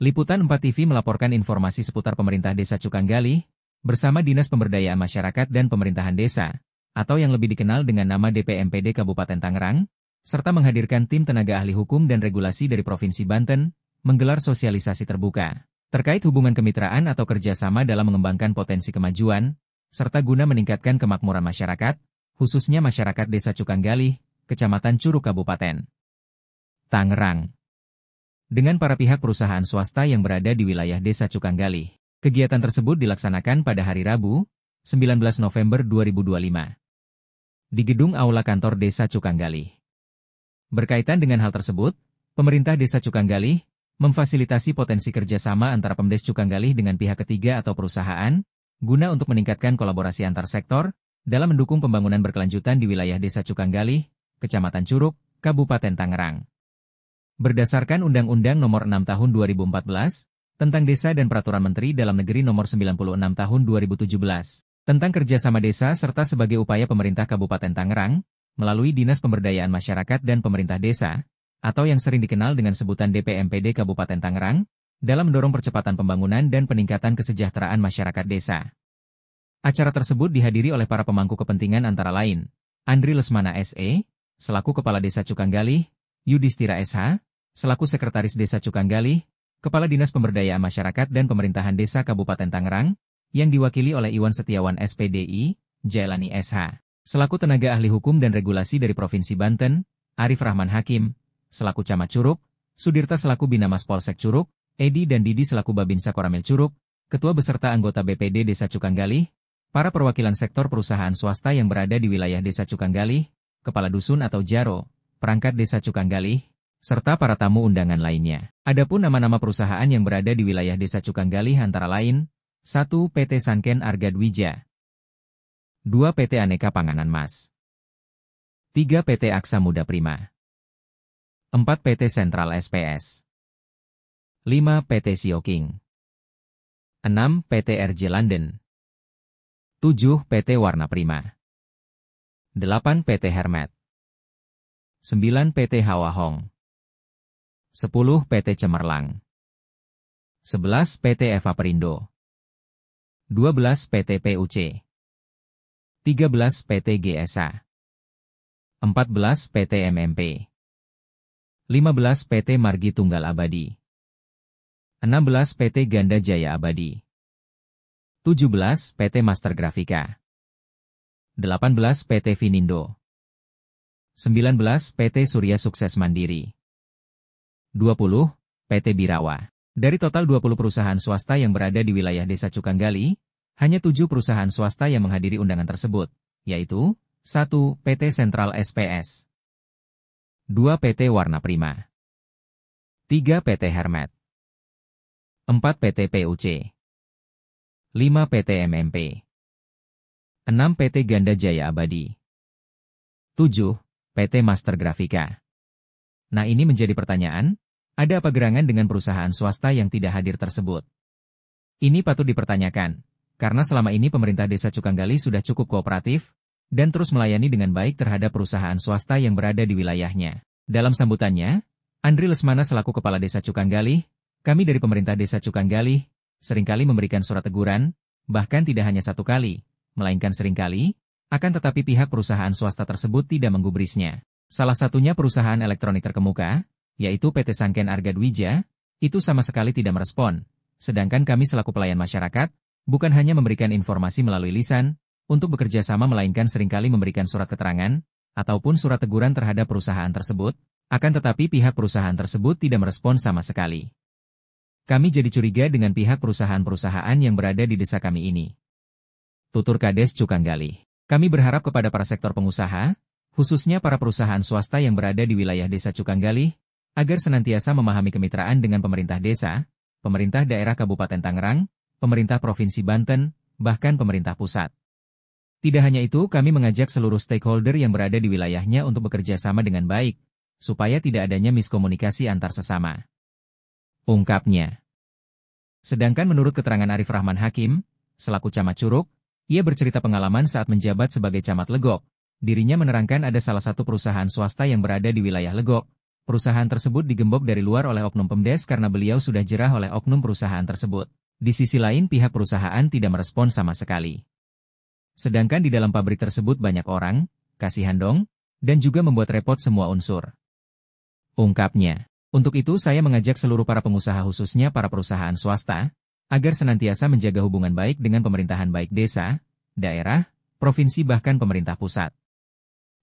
Liputan 4 TV melaporkan informasi seputar pemerintah Desa Cukanggalih, bersama Dinas Pemberdayaan Masyarakat dan Pemerintahan Desa, atau yang lebih dikenal dengan nama DPMPD Kabupaten Tangerang, serta menghadirkan tim tenaga ahli hukum dan regulasi dari Provinsi Banten, menggelar sosialisasi terbuka, terkait hubungan kemitraan atau kerjasama dalam mengembangkan potensi kemajuan, serta guna meningkatkan kemakmuran masyarakat, khususnya masyarakat Desa Cukanggalih, Kecamatan Curug Kabupaten Tangerang, dengan para pihak perusahaan swasta yang berada di wilayah Desa Cukanggalih. Kegiatan tersebut dilaksanakan pada hari Rabu, 19 November 2025, di Gedung Aula Kantor Desa Cukanggalih. Berkaitan dengan hal tersebut, pemerintah Desa Cukanggalih memfasilitasi potensi kerjasama antara Pemdes Cukanggalih dengan pihak ketiga atau perusahaan, guna untuk meningkatkan kolaborasi antar sektor, dalam mendukung pembangunan berkelanjutan di wilayah Desa Cukanggalih, Kecamatan Curug, Kabupaten Tangerang. Berdasarkan Undang-Undang Nomor 6 Tahun 2014, tentang Desa dan Peraturan Menteri Dalam Negeri Nomor 96 Tahun 2017, tentang kerjasama desa serta sebagai upaya pemerintah Kabupaten Tangerang, melalui Dinas Pemberdayaan Masyarakat dan Pemerintah Desa, atau yang sering dikenal dengan sebutan DPMPD Kabupaten Tangerang, dalam mendorong percepatan pembangunan dan peningkatan kesejahteraan masyarakat desa. Acara tersebut dihadiri oleh para pemangku kepentingan antara lain, Andri Lesmana SE, selaku Kepala Desa Cukanggalih, Yudhistira SH, selaku Sekretaris Desa Cukanggalih, Kepala Dinas Pemberdayaan Masyarakat dan Pemerintahan Desa Kabupaten Tangerang, yang diwakili oleh Iwan Setiawan SPDI, Jailani SH, selaku Tenaga Ahli Hukum dan Regulasi dari Provinsi Banten, Arif Rahman Hakim, selaku Camat Curug, Sudirta selaku Binamas Polsek Curug, Edi dan Didi selaku Babinsa Koramil Curug, Ketua beserta anggota BPD Desa Cukanggalih, para perwakilan sektor perusahaan swasta yang berada di wilayah Desa Cukanggalih, Kepala Dusun atau Jaro, Perangkat Desa Cukanggalih, serta para tamu undangan lainnya. Adapun nama-nama perusahaan yang berada di wilayah Desa Cukanggalih antara lain, 1. PT Sanken Arga Dwija, 2. PT Aneka Panganan Mas, 3. PT Aksa Muda Prima, 4. PT Sentral SPS, 5. PT Sioking, 6. PT RJ London, 7. PT Warna Prima, 8. PT Hermet, 9. PT Hawa Hong, 10. PT Cemerlang, 11. PT Eva Perindo, 12. PT PUC, 13. PT GSA, 14. PT MMP, 15. PT Margi Tunggal Abadi, 16. PT Ganda Jaya Abadi, 17. PT Master Grafika, 18. PT Vinindo, 19. PT Surya Sukses Mandiri, 20. PT Birawa. Dari total 20 perusahaan swasta yang berada di wilayah Desa Cukanggalih, hanya 7 perusahaan swasta yang menghadiri undangan tersebut, yaitu 1. PT Sentral SPS, 2. PT Warna Prima, 3. PT Hermet, 4. PT PUC, 5. PT MMP, 6. PT Ganda Jaya Abadi, 7. PT Master Grafika. Nah, ini menjadi pertanyaan, ada apa gerangan dengan perusahaan swasta yang tidak hadir tersebut? Ini patut dipertanyakan, karena selama ini pemerintah Desa Cukanggalih sudah cukup kooperatif, dan terus melayani dengan baik terhadap perusahaan swasta yang berada di wilayahnya. Dalam sambutannya, Andri Lesmana selaku Kepala Desa Cukanggalih, kami dari pemerintah Desa Cukanggalih, seringkali memberikan surat teguran, bahkan tidak hanya satu kali, melainkan seringkali, akan tetapi pihak perusahaan swasta tersebut tidak menggubrisnya. Salah satunya perusahaan elektronik terkemuka, yaitu PT Sanken Arga Dwija, itu sama sekali tidak merespon, sedangkan kami selaku pelayan masyarakat, bukan hanya memberikan informasi melalui lisan, untuk bekerja sama melainkan seringkali memberikan surat keterangan, ataupun surat teguran terhadap perusahaan tersebut, akan tetapi pihak perusahaan tersebut tidak merespon sama sekali. Kami jadi curiga dengan pihak perusahaan-perusahaan yang berada di desa kami ini. Tutur Kades Cukanggali. Kami berharap kepada para sektor pengusaha, khususnya para perusahaan swasta yang berada di wilayah desa Cukanggali, agar senantiasa memahami kemitraan dengan pemerintah desa, pemerintah daerah Kabupaten Tangerang, pemerintah Provinsi Banten, bahkan pemerintah pusat. Tidak hanya itu, kami mengajak seluruh stakeholder yang berada di wilayahnya untuk bekerja sama dengan baik, supaya tidak adanya miskomunikasi antar sesama. Ungkapnya. Sedangkan menurut keterangan Arif Rahman Hakim, selaku Camat Curug, ia bercerita pengalaman saat menjabat sebagai Camat Legok. Dirinya menerangkan ada salah satu perusahaan swasta yang berada di wilayah Legok. Perusahaan tersebut digembok dari luar oleh oknum Pemdes karena beliau sudah jerah oleh oknum perusahaan tersebut. Di sisi lain pihak perusahaan tidak merespon sama sekali. Sedangkan di dalam pabrik tersebut banyak orang, kasihan dong, dan juga membuat repot semua unsur. Ungkapnya. Untuk itu saya mengajak seluruh para pengusaha khususnya para perusahaan swasta, agar senantiasa menjaga hubungan baik dengan pemerintahan baik desa, daerah, provinsi bahkan pemerintah pusat.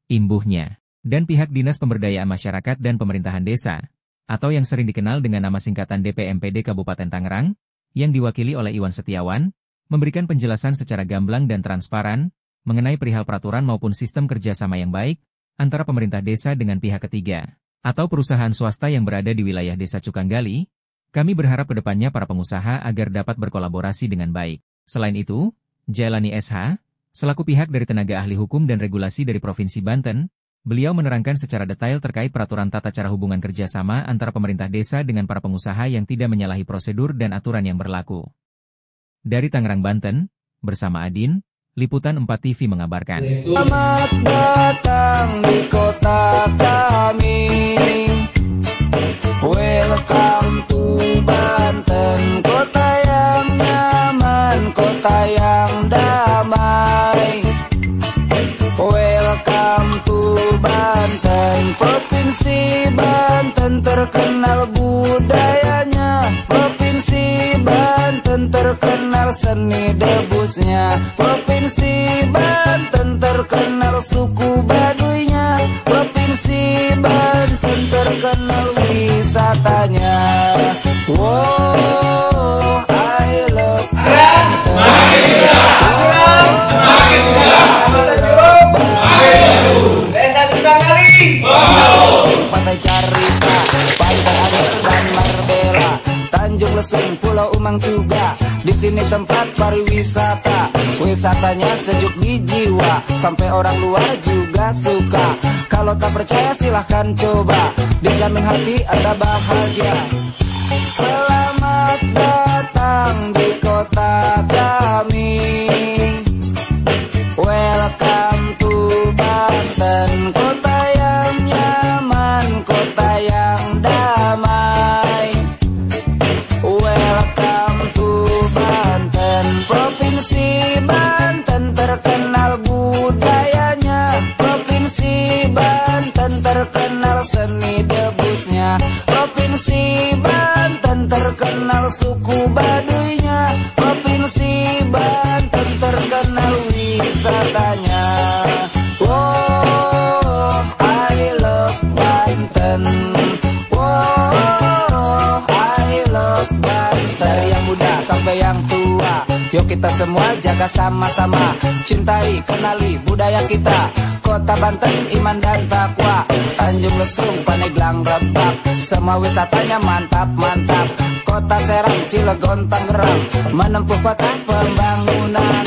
Imbuhnya. Dan pihak Dinas Pemberdayaan Masyarakat dan Pemerintahan Desa, atau yang sering dikenal dengan nama singkatan DPMPD Kabupaten Tangerang, yang diwakili oleh Iwan Setiawan, memberikan penjelasan secara gamblang dan transparan, mengenai perihal peraturan maupun sistem kerjasama yang baik, antara pemerintah desa dengan pihak ketiga, atau perusahaan swasta yang berada di wilayah desa Cukanggali. Kami berharap ke depannya para pengusaha agar dapat berkolaborasi dengan baik. Selain itu, Jailani SH, selaku pihak dari tenaga ahli hukum dan regulasi dari Provinsi Banten, beliau menerangkan secara detail terkait peraturan tata cara hubungan kerjasama antara pemerintah desa dengan para pengusaha yang tidak menyalahi prosedur dan aturan yang berlaku. Dari Tangerang, Banten, bersama Adin, Liputan 4 TV mengabarkan. Selamat datang di kota kami. Welcome to Banten, kota yang nyaman, kota yang damai. Welcome to Banten, Provinsi Banten terkenal budayanya. Provinsi Banten terkenal seni debusnya. Provinsi Banten terkenal suku Baduynya. Provinsi Banten terkenal wisatanya. Wow, I love Banten. Pantai Carita, Pantai Anyer dan Marbella, Tanjung Lesung, Pulau Umang juga. Di sini tempat pariwisata, wisatanya sejuk di jiwa, sampai orang luar juga suka. Kalau tak percaya silahkan coba, dijamin hati Anda bahagia. Selamat datang di kota kami. Welcome to Banten, kota yang nyaman, kota yang damai. Welcome to Banten, Provinsi Banten terkenal budayanya. Provinsi Banten terkenal seni debusnya. Provinsi Banten terkenal suku Baduynya. Provinsi Banten terkenal wisatanya. Oh, I love Banten. Oh, I love Banten. Dari yang muda sampai yang tua, yuk kita semua jaga sama-sama. Cintai, kenali budaya kita. Kota Banten, iman dan takwa. Tanjung Lesung, Paneglang, Rebak, semua wisatanya mantap-mantap. Kota Serang, Cilegon, Tangerang, menempuh kota pembangunan.